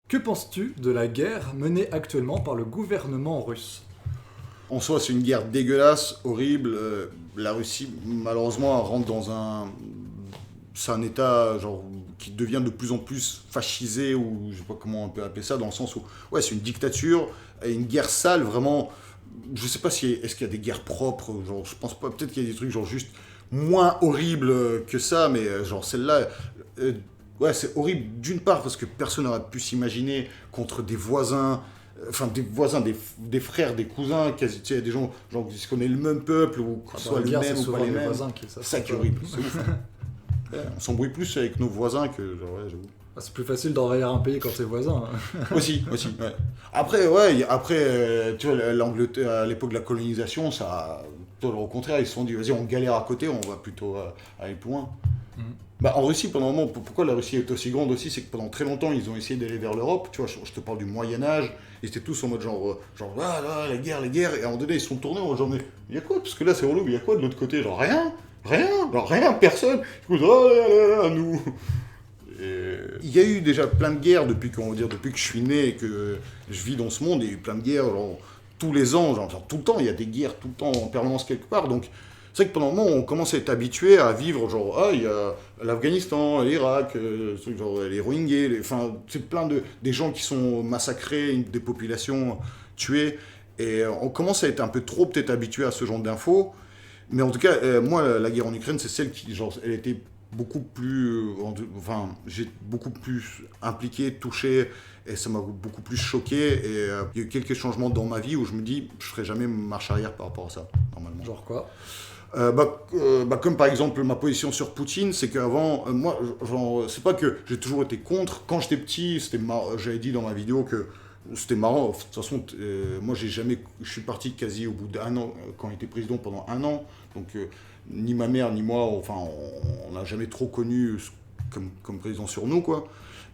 Que penses-tu de la guerre menée actuellement par le gouvernement russe? En soi, c'est une guerre dégueulasse, horrible. La Russie, malheureusement, elle rentre dans un... C'est un état genre, qui devient de plus en plus fascisé, ou je sais pas comment on peut appeler ça, dans le sens où, ouais, c'est une dictature, et une guerre sale, vraiment. Je sais pas si est-ce qu'il y a des guerres propres, genre, je pense pas, peut-être qu'il y a des trucs genre juste moins horribles que ça, mais genre celle-là, ouais, c'est horrible d'une part parce que personne n'aurait pu s'imaginer contre des voisins, enfin des voisins, des frères, des cousins, quasi, tu sais, des gens genre, qui se connaissent le même peuple, ou que ce soit le même ou pas les mêmes. Voisins qui C'est ça qui est horrible, c'est ouf. Ouais, on s'embrouille plus avec nos voisins que genre, ouais, j'avoue. C'est plus facile d'envahir un pays quand c'est voisin. Aussi, ouais. Après, ouais, tu vois, l'Angleterre, à l'époque de la colonisation, ça, au contraire, ils se sont dit, vas-y, on galère à côté, on va plutôt aller plus loin. Mhm. Bah, en Russie, pendant un moment, pourquoi la Russie est aussi grande aussi, c'est que pendant très longtemps, ils ont essayé d'aller vers l'Europe. Tu vois, je te parle du Moyen-Âge, ils étaient tous en mode genre ah, la guerre, et à un moment donné, ils se sont tournés en genre, mais il y a quoi? Parce que là, c'est relou, mais il y a quoi de l'autre côté? Genre rien, personne. Du coup, oh là, nous. Il y a eu déjà plein de guerres depuis que je suis né et que je vis dans ce monde. Il y a eu plein de guerres, genre, tous les ans, genre tout le temps, il y a des guerres tout le temps en permanence quelque part. Donc c'est vrai que pendant un moment, on commence à être habitué à vivre, genre, il y a l'Afghanistan, l'Irak, genre, les Rohingyas, enfin, c'est plein des gens qui sont massacrés, des populations tuées. Et on commence à être un peu trop peut-être habitué à ce genre d'infos. Mais en tout cas, moi, la guerre en Ukraine, c'est celle qui, genre, elle était beaucoup plus, j'ai beaucoup plus impliqué, touché, et ça m'a beaucoup plus choqué. Et il y a eu quelques changements dans ma vie où je me dis, je ferai jamais marche arrière par rapport à ça, normalement. Genre quoi? Comme par exemple ma position sur Poutine, c'est qu'avant, moi, genre, c'est pas que j'ai toujours été contre. Quand j'étais petit, j'avais dit dans ma vidéo que c'était marrant. De toute façon, moi, je suis parti quasi au bout d'un an, quand il était président pendant un an. Donc, ni ma mère, ni moi, enfin, on n'a jamais trop connu comme président sur nous, quoi.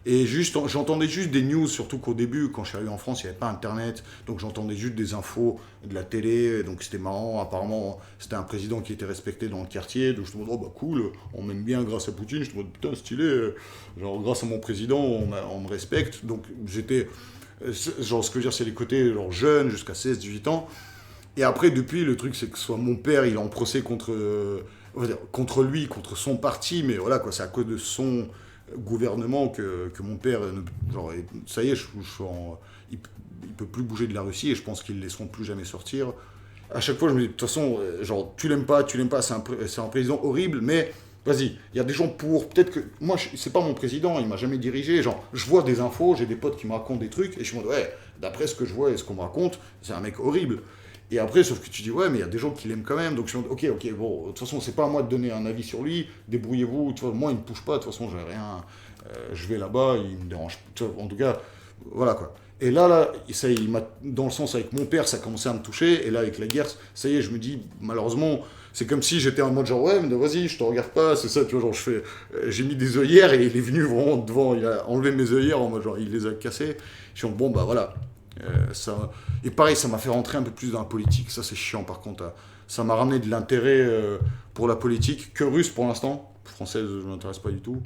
Et j'entendais juste des news, surtout qu'au début, quand je suis arrivé en France, il n'y avait pas Internet. Donc j'entendais juste des infos de la télé. Donc c'était marrant. Apparemment, c'était un président qui était respecté dans le quartier. Donc je me disais, oh bah cool, on m'aime bien grâce à Poutine. Je me disais, putain, stylé. Genre, grâce à mon président, on me respecte. Donc j'étais. Genre, ce que je veux dire, c'est les côtés genre, jeunes, jusqu'à 16-18 ans. Et après, depuis, le truc, c'est que soit mon père, il est en procès contre lui, contre son parti. Mais voilà, quoi, c'est à cause de son gouvernement que mon père, genre, ça y est, il peut plus bouger de la Russie et je pense qu'ils ne le laisseront plus jamais sortir. À chaque fois, je me dis, de toute façon, genre, tu l'aimes pas, c'est un président horrible, mais vas-y, il y a des gens pour, peut-être que, moi, c'est pas mon président, il m'a jamais dirigé, genre, je vois des infos, j'ai des potes qui me racontent des trucs, et je me dis, ouais, d'après ce que je vois et ce qu'on me raconte, c'est un mec horrible. Et après, sauf que tu dis, ouais, mais il y a des gens qui l'aiment quand même. Donc je me dis, ok, bon, de toute façon, c'est pas à moi de donner un avis sur lui. Débrouillez-vous. Tu vois, moi, il me touche pas. De toute façon, j'ai rien. Je vais là-bas, il me dérange. Tu vois, en tout cas, voilà quoi. Et là, ça, dans le sens avec mon père, ça commençait à me toucher. Et là, avec la guerre, ça y est, je me dis, malheureusement, c'est comme si j'étais en mode genre, ouais, mais vas-y, je te regarde pas. C'est ça, tu vois, genre, j'ai mis des œillères et il est venu vraiment devant. Il a enlevé mes œillères en mode genre, il les a cassées. Je suis en bon, bah voilà. Et pareil, ça m'a fait rentrer un peu plus dans la politique. Ça, c'est chiant par contre. Ça m'a ramené de l'intérêt pour la politique, que russe pour l'instant. Française, je ne m'intéresse pas du tout.